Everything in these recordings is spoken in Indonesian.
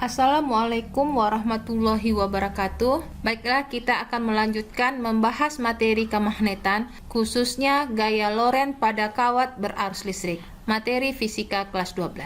Assalamualaikum warahmatullahi wabarakatuh. Baiklah, kita akan melanjutkan membahas materi kemagnetan, khususnya gaya Lorentz pada kawat berarus listrik. Materi fisika kelas 12.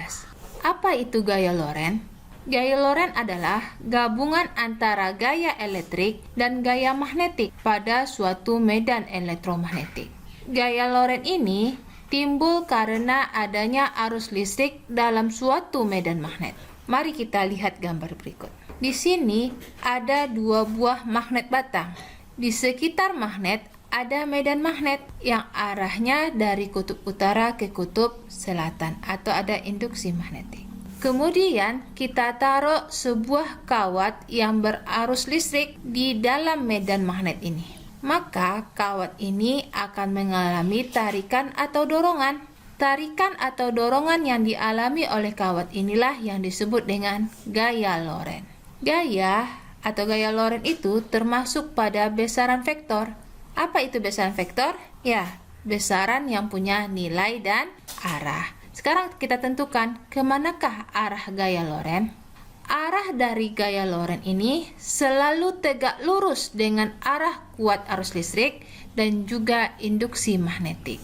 Apa itu gaya Lorentz? Gaya Lorentz adalah gabungan antara gaya elektrik dan gaya magnetik pada suatu medan elektromagnetik. Gaya Lorentz ini timbul karena adanya arus listrik dalam suatu medan magnet. Mari kita lihat gambar berikut. Di sini ada dua buah magnet batang. Di sekitar magnet ada medan magnet yang arahnya dari kutub utara ke kutub selatan atau ada induksi magnetik. Kemudian kita taruh sebuah kawat yang berarus listrik di dalam medan magnet ini. Maka kawat ini akan mengalami tarikan atau dorongan. Tarikan atau dorongan yang dialami oleh kawat inilah yang disebut dengan gaya Lorentz. Gaya atau gaya Lorentz itu termasuk pada besaran vektor. Apa itu besaran vektor? Ya, besaran yang punya nilai dan arah. Sekarang kita tentukan kemanakah arah gaya Lorentz. Arah dari gaya Lorentz ini selalu tegak lurus dengan arah kuat arus listrik dan juga induksi magnetik.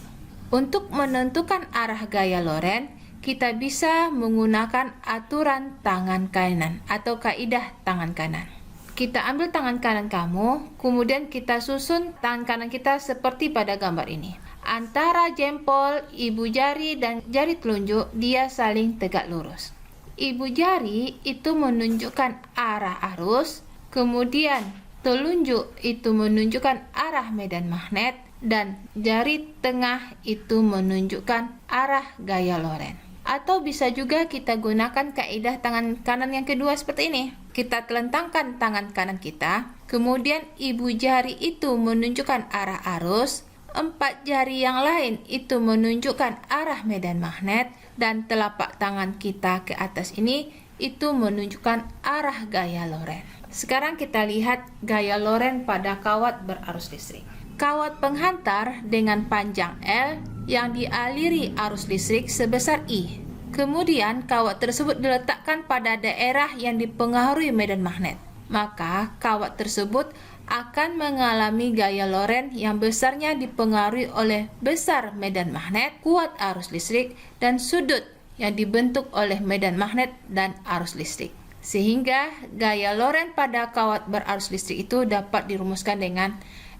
Untuk menentukan arah gaya Lorentz, kita bisa menggunakan aturan tangan kanan atau kaidah tangan kanan. Kita ambil tangan kanan kamu, kemudian kita susun tangan kanan kita seperti pada gambar ini. Antara jempol, ibu jari, dan jari telunjuk, dia saling tegak lurus. Ibu jari itu menunjukkan arah arus, kemudian telunjuk itu menunjukkan arah medan magnet, dan jari tengah itu menunjukkan arah gaya Lorentz. Atau bisa juga kita gunakan kaidah tangan kanan yang kedua seperti ini. Kita telentangkan tangan kanan kita, kemudian ibu jari itu menunjukkan arah arus, empat jari yang lain itu menunjukkan arah medan magnet, dan telapak tangan kita ke atas ini itu menunjukkan arah gaya Lorentz. Sekarang kita lihat gaya Lorentz pada kawat berarus listrik. Kawat penghantar dengan panjang L yang dialiri arus listrik sebesar I. Kemudian kawat tersebut diletakkan pada daerah yang dipengaruhi medan magnet. Maka kawat tersebut akan mengalami gaya Lorentz yang besarnya dipengaruhi oleh besar medan magnet, kuat arus listrik, dan sudut yang dibentuk oleh medan magnet dan arus listrik. Sehingga gaya Lorentz pada kawat berarus listrik itu dapat dirumuskan dengan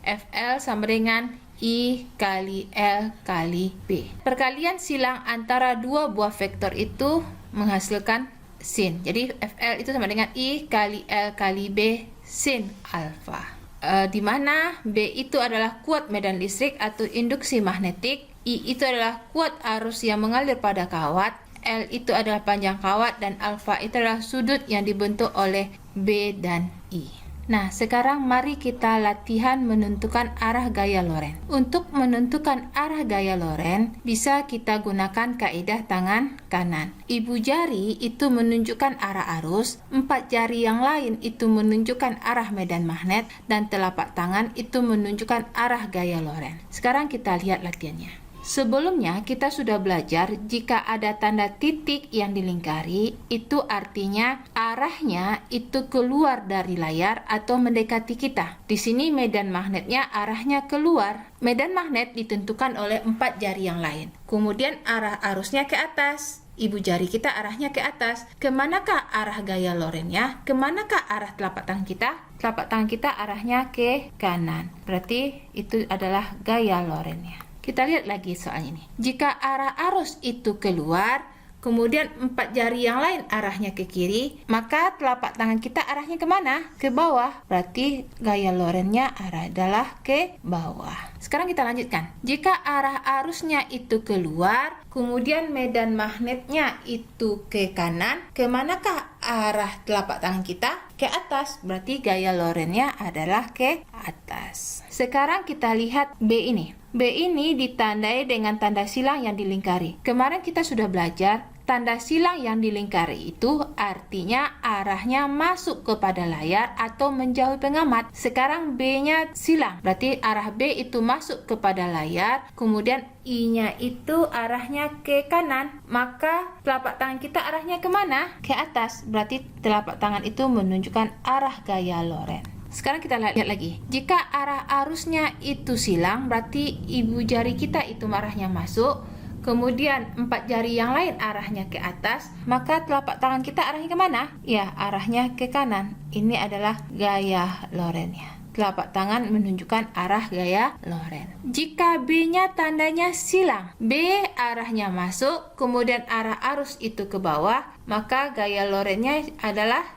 FL sama dengan I kali L kali B. Perkalian silang antara dua buah vektor itu menghasilkan sin. Jadi FL itu sama dengan I kali L kali B sin alfa. Di mana B itu adalah kuat medan listrik atau induksi magnetik, I itu adalah kuat arus yang mengalir pada kawat, L itu adalah panjang kawat, dan alfa itu adalah sudut yang dibentuk oleh B dan I. Nah, sekarang mari kita latihan menentukan arah gaya Lorentz. Untuk menentukan arah gaya Lorentz, bisa kita gunakan kaidah tangan kanan. Ibu jari itu menunjukkan arah arus, empat jari yang lain itu menunjukkan arah medan magnet, dan telapak tangan itu menunjukkan arah gaya Lorentz. Sekarang kita lihat latihannya. Sebelumnya kita sudah belajar jika ada tanda titik yang dilingkari, itu artinya arahnya itu keluar dari layar atau mendekati kita. Di sini medan magnetnya arahnya keluar. Medan magnet ditentukan oleh empat jari yang lain. Kemudian arah arusnya ke atas. Ibu jari kita arahnya ke atas. Kemanakah arah gaya Lorentz-nya? Kemanakah arah telapak tangan kita? Telapak tangan kita arahnya ke kanan. Berarti itu adalah gaya Lorentz-nya. Kita lihat lagi soal ini. Jika arah arus itu keluar, kemudian empat jari yang lain arahnya ke kiri, maka telapak tangan kita arahnya kemana? Ke bawah. Berarti gaya Lorentz-nya adalah ke bawah. Sekarang kita lanjutkan. Jika arah arusnya itu keluar, kemudian medan magnetnya itu ke kanan, kemanakah arah telapak tangan kita? ke atas, berarti gaya lorennya adalah ke atas. Sekarang kita lihat B ini. B ini ditandai dengan tanda silang yang dilingkari. Kemarin kita sudah belajar, tanda silang yang dilingkari itu artinya arahnya masuk kepada layar atau menjauhi pengamat. Sekarang B-nya silang, berarti arah B itu masuk kepada layar, kemudian I-nya itu arahnya ke kanan. Maka telapak tangan kita arahnya kemana? Ke atas, berarti telapak tangan itu menunjukkan arah gaya loren. Sekarang kita lihat lagi. Jika arah arusnya itu silang, berarti ibu jari kita itu arahnya masuk. Kemudian 4 jari yang lain arahnya ke atas, maka telapak tangan kita arahnya kemana? Ya, arahnya ke kanan. Ini adalah gaya lorennya. Telapak tangan menunjukkan arah gaya loren. Jika B-nya tandanya silang, B arahnya masuk, kemudian arah arus itu ke bawah, maka gaya lorennya adalah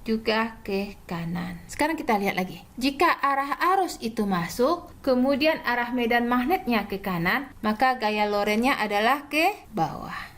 juga ke kanan. Sekarang kita lihat lagi. Jika arah arus itu masuk, kemudian arah medan magnetnya ke kanan, maka gaya lorennya adalah ke bawah.